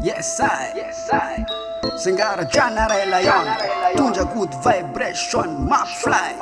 Yes, I. Tseng'Art janarela yon. Tunja good vibration, map fly.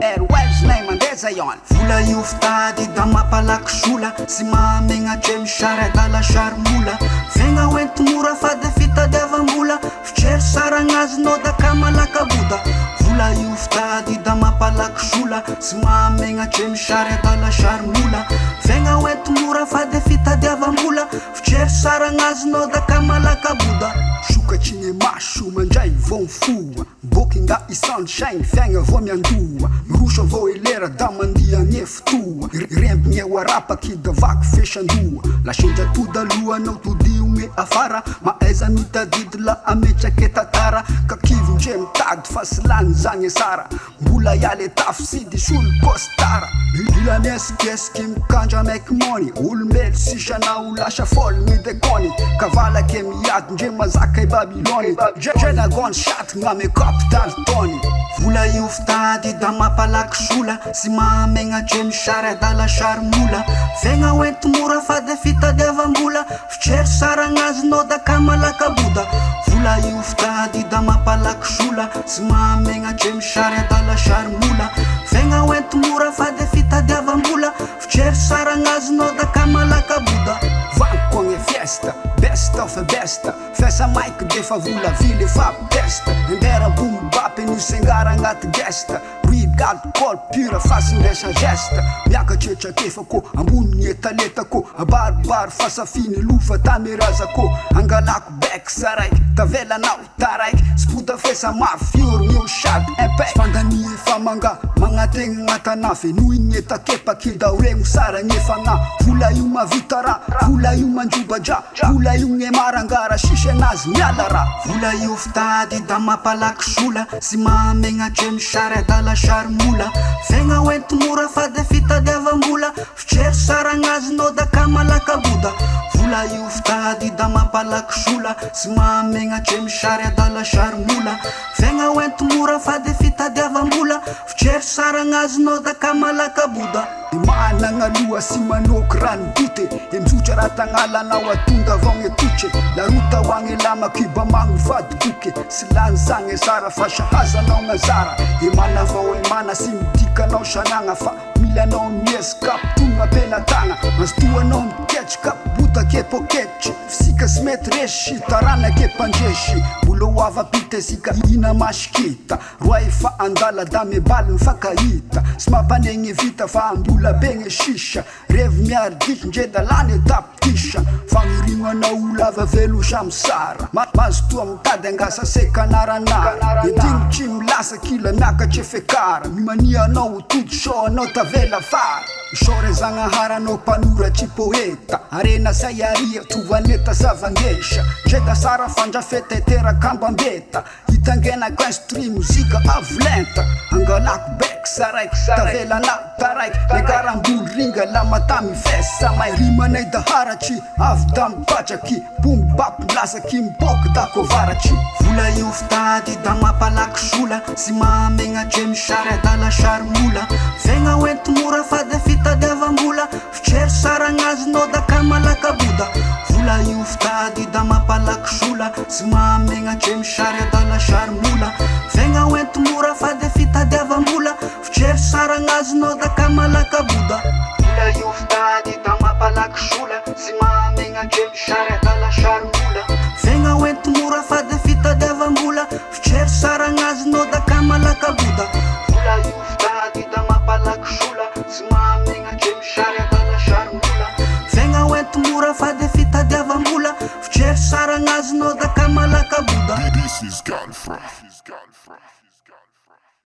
Airwaves name andeza yon. Vola io ftady da mampalakisola sy mahamegna tremy sary adala sarimola vegna oento mora fady fitadiavam-bola fitrery saragnazinao da kamalakaboda vola io ftady da mampalakisola sy mahamegna tremy sary adala sarimola vegna oento mora fady fitadiavam-bola fitrery saragnazinao da kamalakaboda sokatry ny maso mandray vao mifoa boky nga isandrasainy fiaigna vao miandoa miroso avao elera da mandia gne fotoa rembigny eo arapaky da vaky fesandoa lasendra tody alohanao todiogny afara maaiza mitadidy la ametraky tatara ka kivondre mitady fa sy lany zagny sara mbola ialy tafy sidy solo kostara mila miesiketsiky mikandra maiky mony olombelo sisanao lasa foly midekony kavalaky miady ndre mazaka i babilony dragone shot gname capital tony vola io ftady da mampalakisola sy mahamegna tremy sary adala sarimola vegna oento mora fady fitadiavam-bola fitrery saragnazinao da kamalakaboda vola io ftady da mampalakisola sy mahamegna tremy sary adala sarimola vegna oento mora fady fitadiavam-bola fitrery saragnazinao da kamalakaboda vanko gne fiesta best of best fesa mike defa vola vily fa testa ndera bombapy ny Tseng'Art agnaty gesta read call pure fasindresa gesta miakatretrakefako ambony etaletako abaribary fasafiny lofa tamerazako angalako bek saraiky tavelanao taraiky spoda fesa mafiory gneo sady impec fandanie fa manga magnategna agnatanafy noigny etakepaky da oregno sara gne fagna vola io mavita ra vola io mandrobadra vola io gne marangara sisy anazy miala ra vola io ftady da mampalakisola sy mahamegna tremy sary adala sarimola vegna oento mora fady fitadiavam-bola fitrery saragnazinao da kamalakaboda vola io ftady da mampalakisola sy mahamegna tremy sary adala sarimola vegna oento mora fady fitadiavam-bola fitrery saragnazinao da kamalakaboda managna aloha sy manoky rano dote mizotra raha tagnalanao atonda avao gne totre larota hoagny lamaky ba magno vadiboke sy lany zagny sara fa sahazanao gnazara manavao mana sy midikanao sanagna fa milanao miesy kapitogna ampelatagna mazotoanao miketriky botake poketry fisika sy mety resy taranake mpandresy mbola hoava-pita sika ina masikita roa efa andala da mebaly mifakahita sy mampanegny vita fa ambola be gne sisa revy miaridiky ndre dalany etapitisa fagnirignanao lava velo samy sara mazotoa mitady angasa sekanaranara edignitry milasaky la miakatry fekara mimanianao tody so anao tavela fara isore zagnaharanao mpanoratry poeta arena sayaria tovaneta zavangesha ndre da sara fandrafeta iteraka ambambeta hitangenako instri muzika avolenta angalako bek saraiky tavelanao taraiky legaramboly ringa lamata mifesa may rimanay da haratry avy da mipatraky bombapy milasaky miboky da kovaratry vola io ftady da mampalakisola sy mahamegna tremy sary adala sarimola vegna oento mora fady fitadiavam-bola fitrery saragnazinao da kamalakaboda vola io ftady da mampalakisola sy mahamegna tremy sary adala sarimola vegna oento mora fady fitadiavam-bola fitrery saragnazinao da kamalakaboda vola io ftady da mampalakisola sy mahamegna tremy sary adala sarimola vegna oento mora fady fitadiavam-bola fitrery saragnazinao da kamalakaboda vola io ftady da mampalakisola sy mahamegna tremy sary adala sarimola vegna oento mora fady fitadiavam-bola fitrery saragnazinao da kamalakaboda. This is gone from.